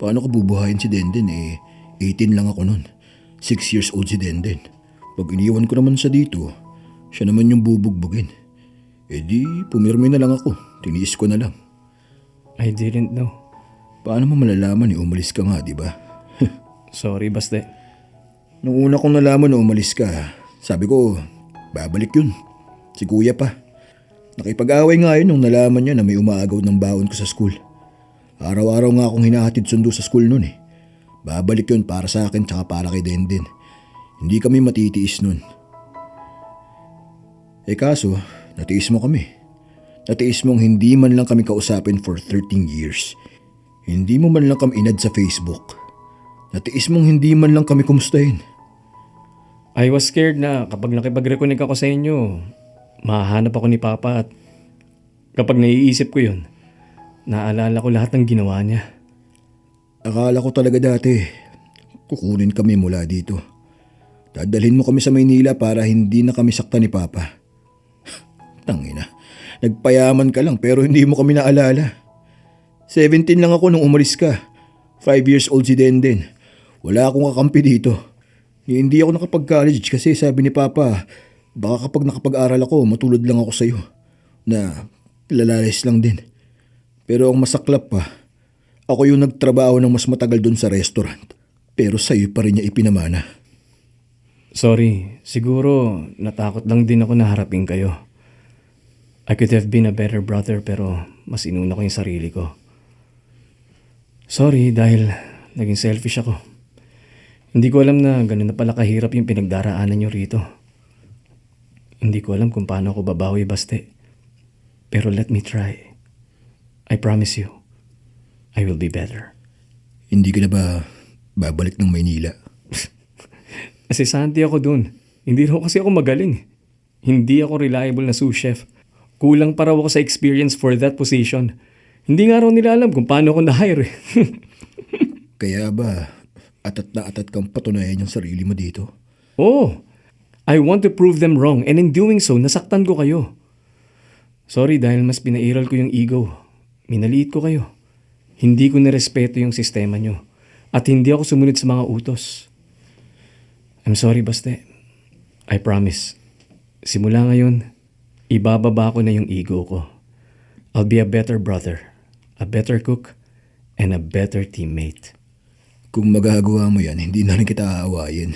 Paano ko bubuhayin si Denden 18 lang ako nun. 6 years old si Denden. Pag iniwan ko naman siya dito, siya naman yung bubugbugin. Di pumirmi na lang ako. Tiniis ko na lang. I didn't know. Paano mo malalaman umalis ka nga, di ba? Sorry, Baste. Nung una kong nalaman na umalis ka, sabi ko, babalik yun. Si kuya pa. Nakipag-away nga yun nung nalaman niya na may umaagaw ng baon ko sa school. Araw-araw nga akong hinahatid sundo sa school nun eh. Babalik yun para sa akin tsaka para kay Denden. Hindi kami matitiis nun. Kaso, natiis mo kami. Natiis mong hindi man lang kami kausapin for 13 years. Hindi mo man lang kami inad sa Facebook. Natiis mong hindi man lang kami kumustahin. I was scared na kapag nakipag-reconnect ako sa inyo, mahahanap ako ni Papa at kapag naiisip ko yun, naalala ko lahat ng ginawa niya. Akala ko talaga dati, kukunin kami mula dito. Dadalhin mo kami sa Maynila para hindi na kami sakta ni Papa. Tangina, nagpayaman ka lang pero hindi mo kami naalala. 17 lang ako nung umalis ka. 5 years old si Denden. Wala akong kakampi dito. Hindi ako nakapag-college kasi sabi ni Papa, baka kapag nakapag-aral ako, matulad lang ako sa'yo. Na lalalis lang din. Pero ang masaklap pa, ako yung nagtrabaho ng mas matagal doon sa restaurant. Pero sa'yo pa rin niya ipinamana. Sorry, siguro natakot lang din ako na harapin kayo. I could have been a better brother pero mas inuna ko yung sarili ko. Sorry dahil naging selfish ako. Hindi ko alam na ganun na pala kahirap yung pinagdaraanan nyo rito. Hindi ko alam kung paano ako babawi, Baste. Pero let me try. I promise you, I will be better. Hindi ka na ba babalik ng Maynila? Kasi santi ako dun. Hindi raw kasi ako magaling. Hindi ako reliable na sous chef. Kulang pa raw ako sa experience for that position. Hindi nga raw nila alam kung paano ako na-hire. Kaya ba, atat na atat kang patunayan yung sarili mo dito? Oh, I want to prove them wrong and in doing so, nasaktan ko kayo. Sorry dahil mas pinairal ko yung ego. Minaliit ko kayo. Hindi ko nirespeto yung sistema nyo. At hindi ako sumunod sa mga utos. I'm sorry, Baste. I promise. Simula ngayon, ibababa ko na yung ego ko. I'll be a better brother, a better cook, and a better teammate. Kung magagawa mo yan, hindi na rin kita aawayin.